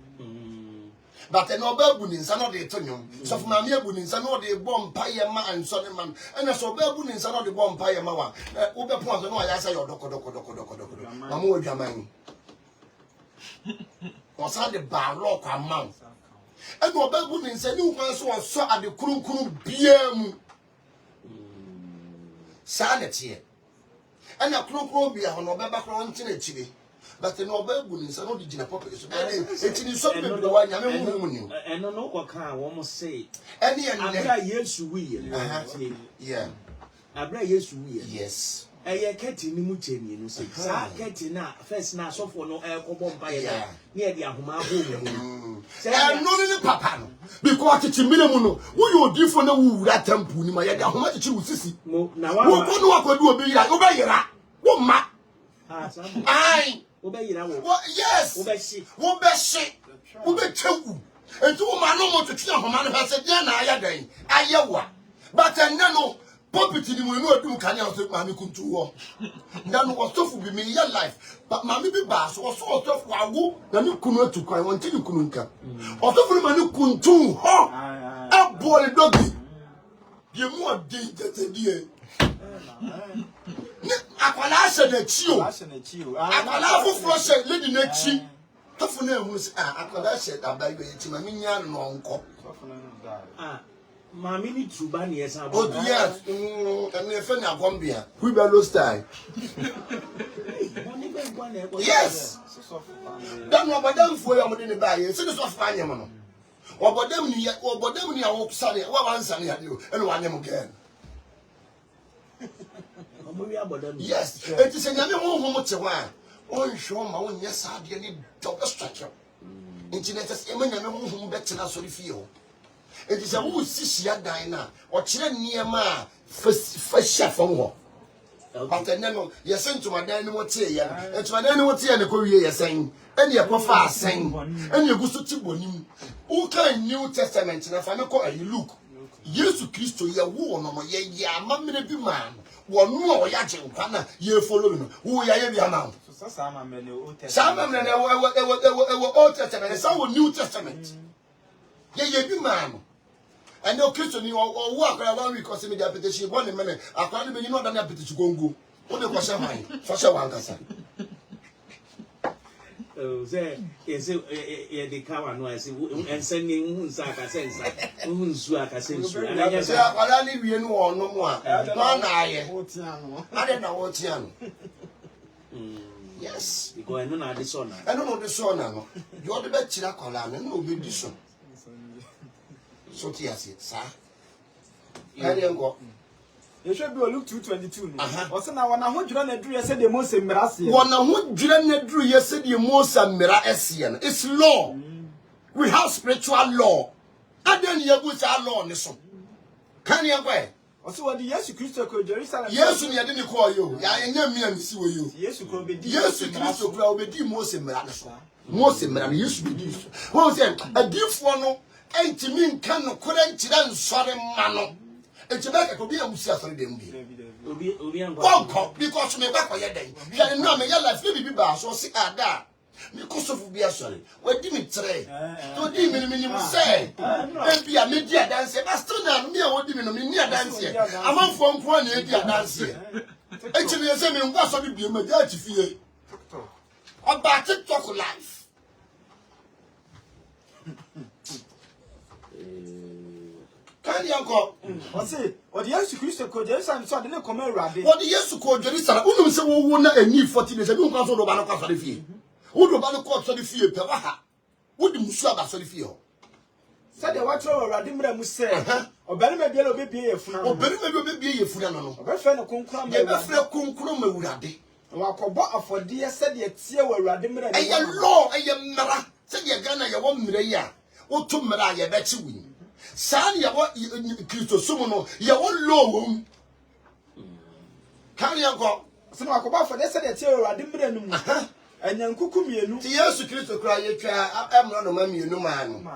But an Oba Boonins are not the Tonium. So for Mamma Boonins are not the bomb pie man, son man, and as Oba Boonins are not the bomb pie mawa. Oba Pons, no, I say your doco. I'm more German. Was had the bar lock amount. And Oba Boonins and you was saw at the Kuru BM. Sanity. And a cloak be on background in Chile. But an Obergun is an original population. It's in something the one you and no what can almost say. Any and yes, we. Yeah. Abra yes, we. Yes. A catty Nimutin, you say. Catty now, first now, so for no air by near the Ahuma home. Say, I'm not in the papa. Because it's a minimum. Who you different who that temple, my how much you see. Now, what could do a bit like Obey. What ma? Aye. Obey now. What? Yes. Obey she. Obey she. Obey two. And 2 man no more to kill her man has said, Yana, I yawa. But I know. Puppet in the do can you take Mammy Kuntu? None was tough to be me your life. But Mammy be bass was so tough for woo, then you couldn't to cry until you couldn't come. Or the man Kuntu, huh? A boy doggy. You're more danger than dear. I said that you. I flush a lady next year. Tough name was I said that by the Mammy and uncle. Mammy need to ban yes. Oh, yes. And if any are gone beer, we will lose time. Yes. Don't know about them for your money buy it. So this was fine, man. Or about them near, or about them near Oak Sunny, what one Sunny had you, and one name again. Yes, it is a young woman to one. Oh, show my own yes, I didn't double structure. Internet is a man who better not so feel. It is a wood sister diner or children near ma first chef from war. But then you sent to my dynamo tea, and to my dynamo tea and the Korea saying, and your profile saying, and you go to Tibonim. Who can New Testament and if I know you look. Yes, Christo, your woman, ya, mammy, be man. One more yachting, Pana, ye following, who ya every amount. Some men were Old Testament, and some were New Testament. Ye be man. And no Christian, you or walk around because of the petition, 1 minute. I can't even know that petition go. What the question mine? For sure, one can say, is it the car and sending Unsaka sense, Unsuaka sense. And I guess I leave you no more. I don't know what you Yes. Because I know not this one. I don't know the son now. You are the best chiracola and no be this one. So yes, sir. Carry on go. You should be Luke 2:22. Also now when I want you to do said the most embarrassing. When I want you to do you said the most embarrassing. It's law. We have spiritual law. And then you put our law on this one. Can you go? Also what the Yesu Christo ko Jerusalem. Yes, we didn't call you. I am me and see you. Yesu ko be di. Yes, Christo ko be di most embarrassing. Most embarrassing. Yes, be di. What say? A diff one no ain't mean can no current chiran sorry man. It's a better to be a musia for them. Because me back for your day. You know, me your life will be bad, so see that. Because of be sorry. What did me try? To do minimum say. Maybe a media dancer, but still not me. What do you mean? Media dancer. I'm on from one media dancer. Actually, I say, me what's on the media to fear about TikTok life. Can you go? What the Yesu Christo ko Jerusalem so de come awurade. What the Yesu ko Jerusalem? Unum se wo na ani 40 days. Ebi nkan so do ba na kwa so de fie. Wo do ba na kwa so de fie pe wa ha. Wo di musu aba so de fie ho. Said the watcher awurade mra mu se. Obarima bia na obebie yefuna. Obarima bia obebie yefuna no no. Obefe no konkura ma. Obefe konkura ma awurade. Wakobo afode said ye tie awurade mra. Eye law, eye mra. Said ye Ghana ye wo mra yi a. Wo to mra ye be chi wi. San ya what Christo Sumuno, ya won't low. Can you go? So, I go back for this. I tell you, I didn't bring and then cook me. Yes, Christo cry, you try. I'm not a mammy, no man.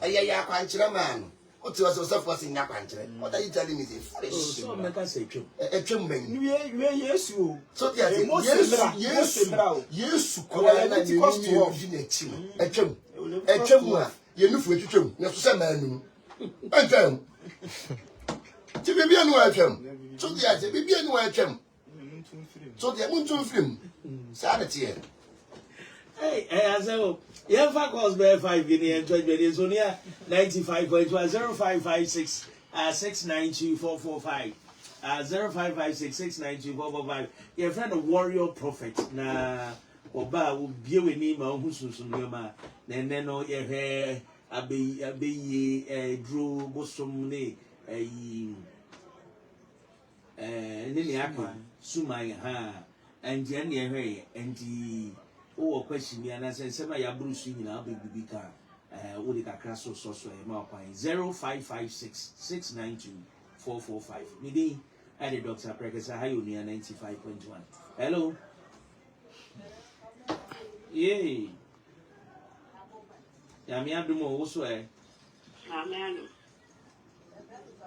I can't man. What was so forcing that country? What are you telling me? So, make us say true. A true man. Yes, you. So, yes, you know for you to say man. And them. To be no welcome. So the idea be no welcome. So the moon to film. Sanity. Hey, as well. Yeah, fuck was by 5 guinea and 20 minutes on here 95.1 0556 692 445 0556 692 445. Your friend a warrior prophet. Na Oba will be with him who soon ma. Then no your hair drew bosom ne Niniaka Sumai ha and Jenny and the oh question me and I said Sema ya Bruce in our baby car Udika Crasso Soso Malpine 0556 692 445. Midi at the Dr. Prekasa Hionia 95.1. Hello. Yay. Yamia Dumo also a Amen.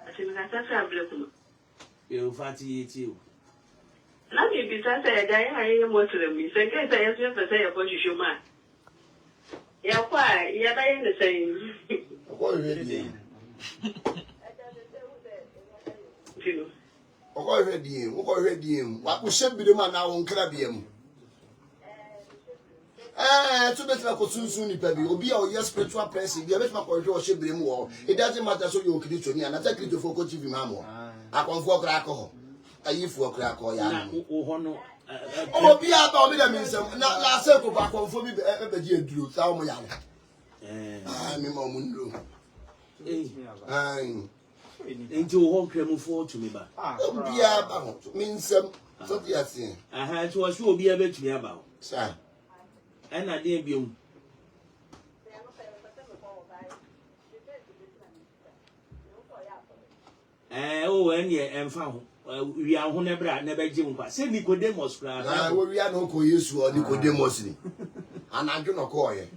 I think that's a blessing. You fatty you. Let me be said, I am Muslim. You say, I have to say a bunch of man. Yeah, why? Yeah, I am the same. What ready? What ready? What we should be the man now on Crabium. To bet like soon, baby, will be our spiritual person. We have my worship him more. It doesn't matter so you can to me and I take you to focus him more. I can for crack or I for crack or ya. Oh, be about me, that means not last circle back on for me, the dear Drew, Salmoyan. I'm a moment. Into home creme for to me, but be about means some. So, yes, I had to assure be able to me about, sir. And I did you. Oh, and yeah, and found we are never Jim. Say Nicodemus, we are no Koyus or Nicodemus. And I do not call you.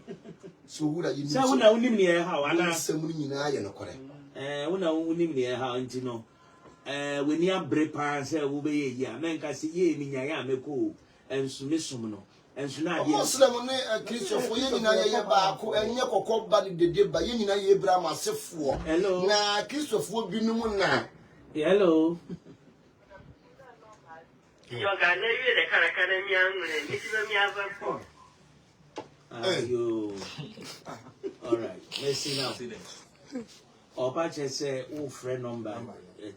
So, would I say, when I only near how I asked some women I am correct. When I only near how and you know, when you are brave parents, will be a year. Men can see ye, I am a cool and Smithsonian. And so now, Muslim Christian for you in a back and Yako body the day by you in a Abraham as for. Hello, now Christopher will be no one now. Hello. You are going to be the Caracademian, Mrs. You all right, let's see now. Or patch say, oh, friend number,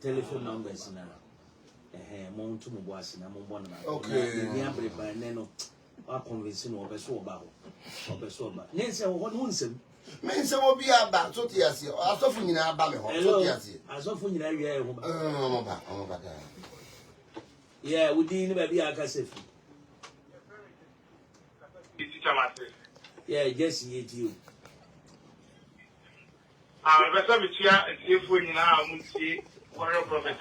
telephone numbers now. Mom to Mubas and I'm one. Okay. We are by Neno. I convince no obeso about. Obeso. Nancy, what wants him? Men say will be about so yes. I saw from you now about me. So yes. As often you know, yeah, we didn't maybe I can say. Yeah, just eat you. I'm better with you if we now see warrior prophet.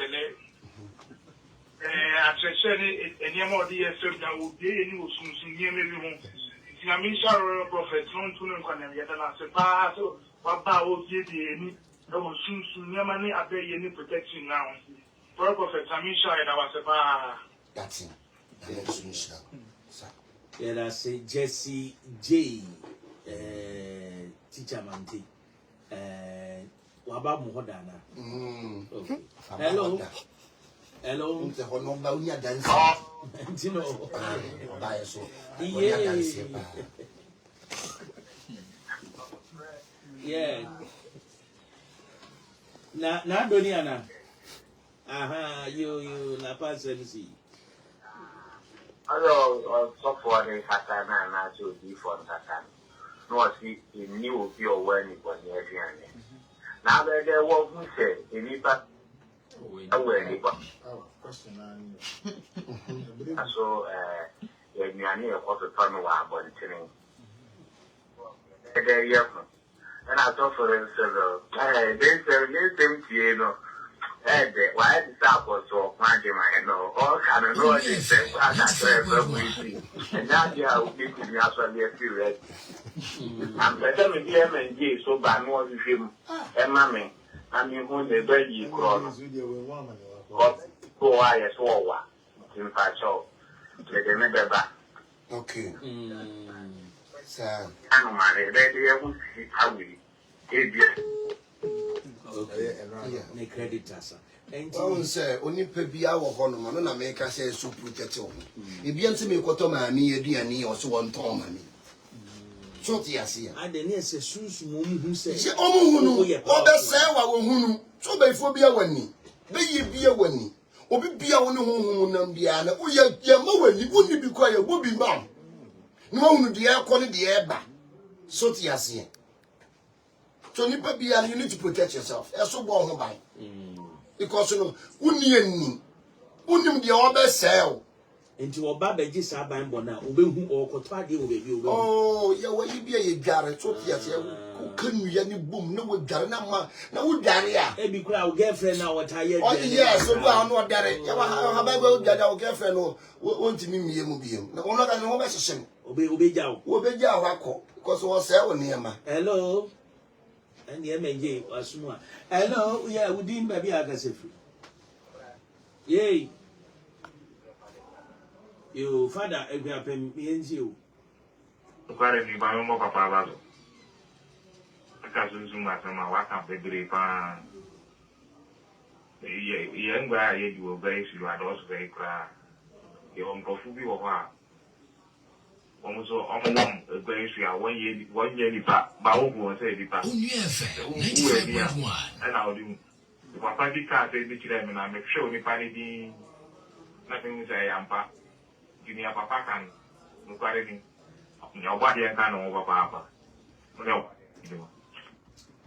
Attention, any more dear so that will be any soon near me. I mean, Royal prophet, non to know yet, and I say, so what power give you no soon near money, I pay any protection now. Royal prophet, I mean, and I was a That's it. Yeah, that's Jesse J. Teacher Manti. Waba Muhodana. Hello. Hello. The whole no dance. Tino. Yeah. Na Doniana. Aha, you na pass MC. Hello, so for the Hatana, and I should be for Satan. No, see, he knew your when it was near the end. Now there was who said, in it, but away. So, you are near what to turn away about training. And I thought for them several. They say, you know. Why the staff was so finding my know all kind of noise and now you have people in actually a few red. I'm better with him and G so by more with him and mammy. I mean, when the baby cross, go I saw what in fact, so let them never back. Okay. Sir, I'm money, they won't see how we Ne creditors. and say, only Pebia or Honor, and America says so protected. If you answer me, what my knee, and also one Tom. So, yes, I didn't say Sus Mum who says, oh, the Sarah, so by phobia when me. Be ye be a winny. Or be a one who Nambiana, oh, yeah, when you wouldn't be quiet, would be mum. No, the air quality the air back. So, yes, so you need to protect yourself. That's so bon by. Because you know, unim the other sell. Into a baby just a bambona, who or Cotadi will be. Oh, yeah, well, you be a garret. So, yes, couldn't you any boom? No, with Garnama, no, Daria. Maybe crowd girlfriend now, what I yes, so I'm not Garret. Have I got that girlfriend or want to meet me? No, not an oversession. Obey down. Obey Jawako, because I was selling near my. Hello. And the MJ was more. Hello, yeah, we didn't maybe I can say free. Yay. You father, if you have me and you. Quite a by more papa. Because soon as I'm a walk up the grape. Young guy, you were very sure I was very cry. Your uncle Fubi or what? Almost all very sure 1 year, but won't say the past. And I'll do. Papa did can't say the children, and I make sure the party nothing say I'm pa. Give me a papa can look at it. Your body and can over papa. No,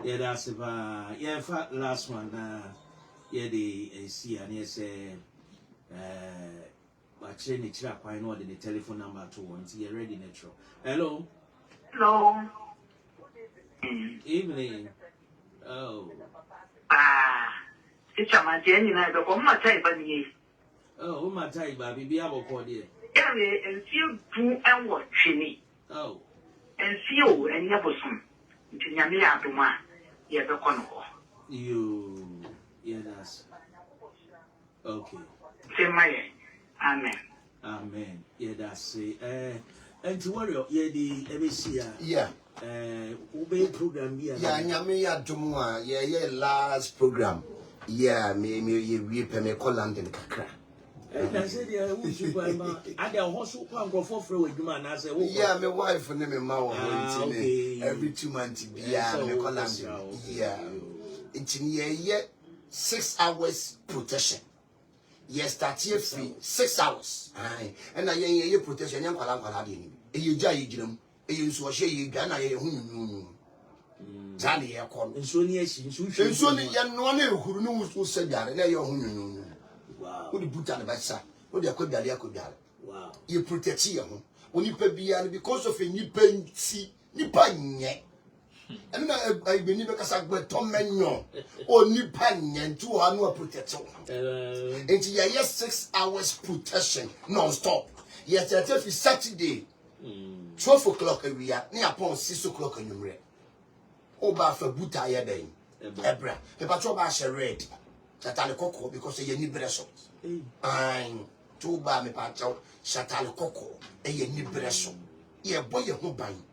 yeah, that's yeah, last one. Yeah, the see and yes, actually, it's not quite know the telephone number to once you're ready, natural. Hello. Hello. Evening. Oh. It's a man, you know, the one more type of me. Oh, my type, baby, be able to call you. And feel two and what chimney. Oh. And feel and never some. It's in Yamia to ma. Yeah, the corner. You. Yeah, that's. Okay. Say my. Amen. Amen. Yeah, that's it. And to worry, yeah, the MSC. Yeah. Obey program. Yeah, Yamia Dumwa, yeah, last program. Yeah, me, we pay me call London Kakra. And I said, yeah, who's you buy my. I got a horse one go for free with you, man. I said, yeah, my wife and me, ma, okay. Every 2 months, yeah, me call London. Yeah. It's in 6 hours protection. Yes, start here free 6 hours. Aye. And I ye protection yan kwala de ni. E ye gya ye ginam. E ye nso hye ye gya na ye hu nyunu. Zani ye kon. Nso ni eshi nso ni ye no na ehuru ni wo sabiare na ye hu nyunu. Wow. Wo di buta na ba sa. Wo di akwabiare. Wow. You protect ye ho. Oni pa bia because of a nipa nti nipa nye. And I been never casagbe tomenyo or nipa nye nti wo anu protect ho. Enti ye 6 hours protection non-stop. Yes, every Saturday 12 o'clock we are near upon 6 o'clock in the Oba for buta ye den. Ebra. The patrol ba share red. Satale koko because ye ni breso. To ba me patrol satale koko e ye ni breso. Ye boy ye ho ban.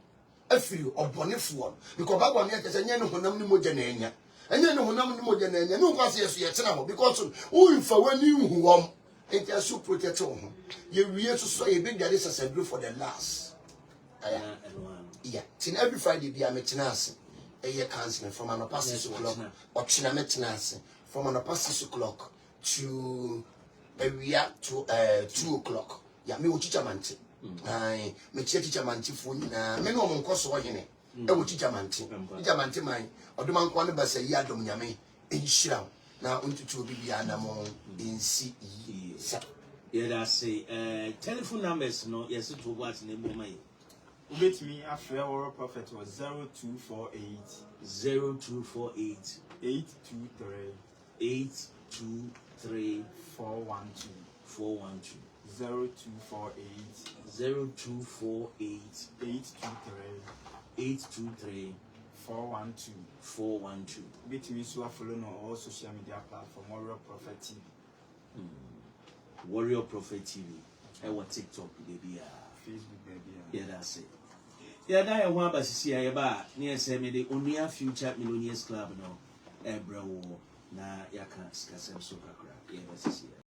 Afiri obonefo because bagwa me akese nya ne honam ni moja na enya. Enya ne honam ni moja na enya. No kwase yeso ye tena ho because who infa wani huwom. It is so protect ho. Ye wiye so ye big daddy celebrate for the last. Yeah. Tin every Friday be a metinase. A counseling from an past 6 o'clock or chinametinase from an past 6 o'clock to area to 2 o'clock. Ya me teacher manti. Aye, me teacher manti for na me no mon koso ho hene. E wo teacher manti. Teacher manti man odoman kwa ne ba say ya dom nyame enhira na ontutu obi bia na mo ensi yi. Yeah, that say telephone numbers no yes to what name mai. Wait me after our prophet was 0248 823 412 0248 823 412 Wait me so follow on all social media platform Warrior Prophet TV. Warrior Prophet TV. I want TikTok baby. Facebook baby. Yeah, that's it. Yeah, that I want to see I ba near say me the only future millionaires club no. Bro na ya kan skasem so kakra. Yeah, that's it.